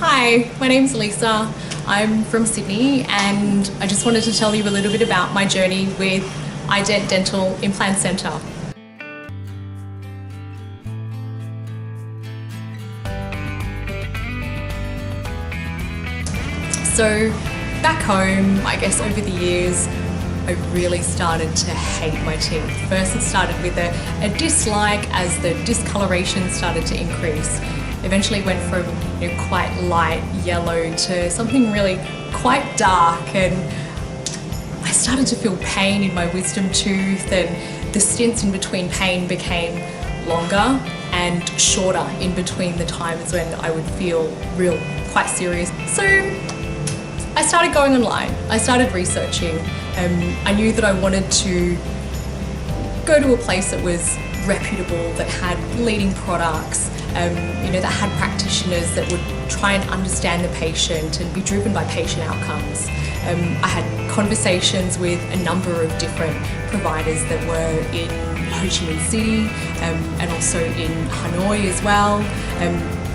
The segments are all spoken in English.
Hi, my name's Lisa. I'm from Sydney and I just wanted to tell you a little bit about my journey with iDent Dental Implant Centre. So back home, I guess over the years, I really started to hate my teeth. First it started with a dislike as the discoloration started to increase. Eventually it went from quite light yellow to something really quite dark, and I started to feel pain in my wisdom tooth, and the stints in between pain became longer and shorter in between the times when I would feel quite serious. So I started going online, I started researching. I knew that I wanted to go to a place that was reputable, that had leading products, that had practitioners that would try and understand the patient and be driven by patient outcomes. I had conversations with a number of different providers that were in Ho Chi Minh City and also in Hanoi as well.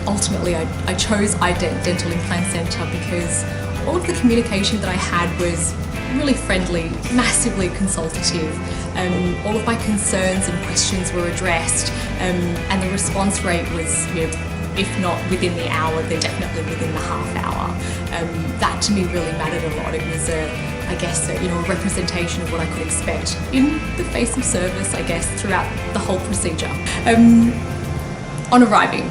Ultimately, I chose iDent Dental Implant Centre because all of the communication that I had was really friendly, massively consultative. All of my concerns and questions were addressed, and the response rate was, if not within the hour, then definitely within the half hour. That to me really mattered a lot. It was a representation of what I could expect in the face of service, I guess, throughout the whole procedure. On arriving,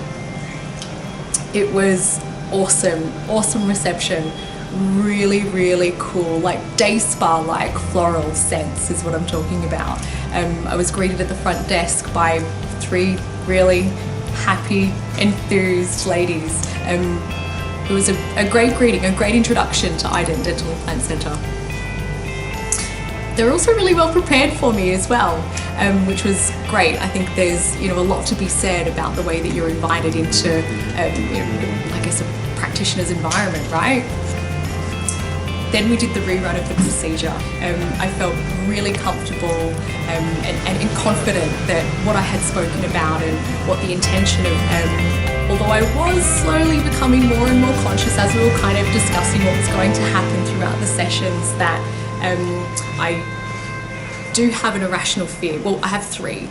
it was awesome reception. Really cool, like day spa like floral scents is what I'm talking about. I was greeted at the front desk by 3 really happy, enthused ladies. It was a great greeting, a great introduction to iDent Dental Implant Centre. They're also really well prepared for me as well, which was great. I think there's a lot to be said about the way that you're invited into I guess a practitioner's environment, right? Then we did the rerun of the procedure. I felt really comfortable and confident that what I had spoken about and what the intention of, although I was slowly becoming more and more conscious as we were kind of discussing what was going to happen throughout the sessions, that I do have an irrational fear. Well, I have 3.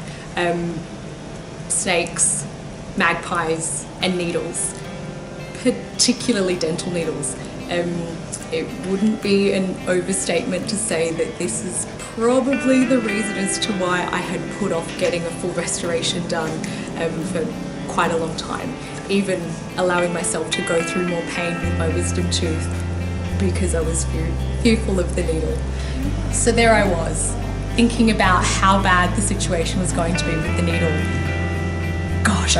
Snakes, magpies, and needles, particularly dental needles. It wouldn't be an overstatement to say that this is probably the reason as to why I had put off getting a full restoration done for quite a long time, even allowing myself to go through more pain with my wisdom tooth because I was fearful of the needle. So there I was, thinking about how bad the situation was going to be with the needle. Gosh,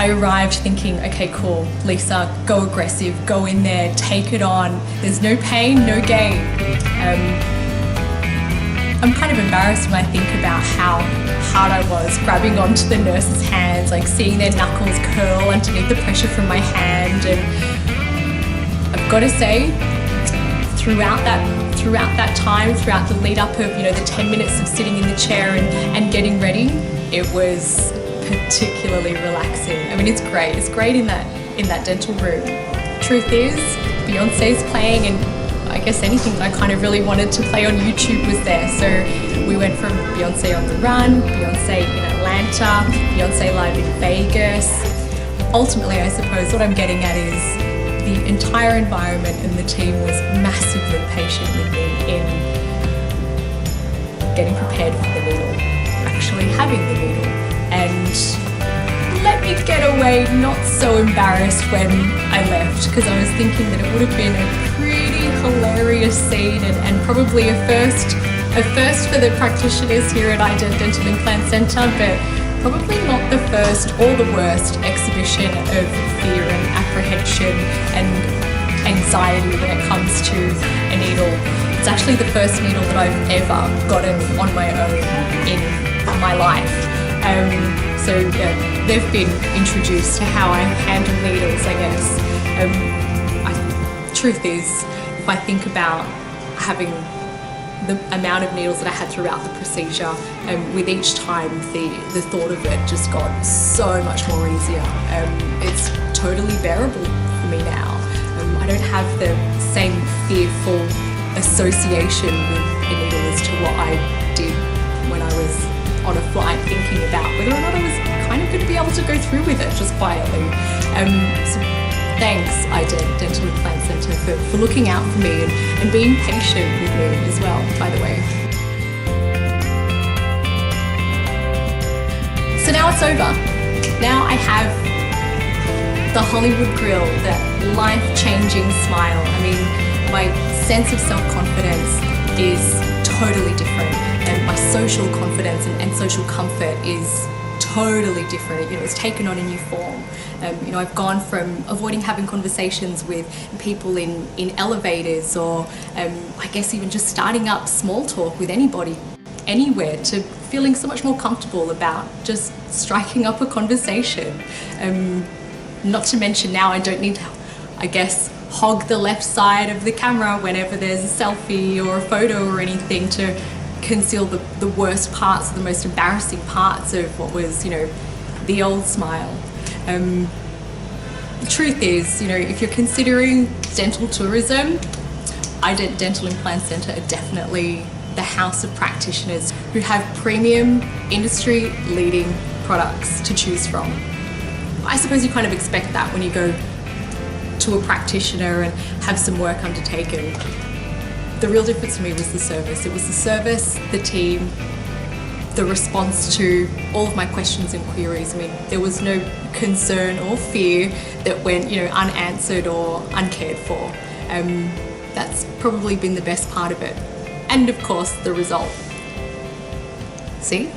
I arrived thinking, okay, cool, Lisa, go aggressive, go in there, take it on. There's no pain, no gain. I'm kind of embarrassed when I think about how hard I was grabbing onto the nurse's hands, like seeing their knuckles curl underneath the pressure from my hand. And I've got to say, throughout that time, throughout the lead up of the 10 minutes of sitting in the chair and getting ready, it was particularly relaxing. I mean, it's great. It's great in that dental room. Truth is, Beyonce's playing, and I guess anything that I kind of really wanted to play on YouTube was there. So we went from Beyonce on the Run, Beyonce in Atlanta, Beyonce live in Vegas. Ultimately, I suppose what I'm getting at is the entire environment and the team was massively patient with me in getting prepared for the needle, actually having the needle. And let me get away not so embarrassed when I left, because I was thinking that it would have been a pretty hilarious scene and probably a first for the practitioners here at iDent Dental Implant Centre, but probably not the first or the worst exhibition of fear and apprehension and anxiety when it comes to a needle. It's actually the first needle that I've ever gotten on my own in my life. So yeah, they've been introduced to how I handle needles, I guess. Truth is, if I think about having the amount of needles that I had throughout the procedure, with each time the thought of it just got so much more easier. It's totally bearable for me now. I don't have the same fearful association with a needle as to what I did when I was on a flight thinking about whether or not I was kind of going to be able to go through with it just quietly. So thanks, Ident Dental Implant Centre, for looking out for me and being patient with me as well, by the way. So now it's over. Now I have the Hollywood grill, that life-changing smile. I mean, my sense of self-confidence is totally different, and my social confidence and social comfort is totally different. It's taken on a new form. I've gone from avoiding having conversations with people in elevators, or I guess even just starting up small talk with anybody, anywhere, to feeling so much more comfortable about just striking up a conversation. Not to mention now I don't need to, I guess, hog the left side of the camera whenever there's a selfie or a photo or anything to conceal the worst parts, the most embarrassing parts of what was, the old smile. The truth is, if you're considering dental tourism, Ident Dental Implant Centre are definitely the house of practitioners who have premium, industry-leading products to choose from. I suppose you kind of expect that when you go to a practitioner and have some work undertaken. The real difference for me was the service. It was the service, the team, the response to all of my questions and queries. I mean, there was no concern or fear that went, unanswered or uncared for. That's probably been the best part of it. And of course, the result. See?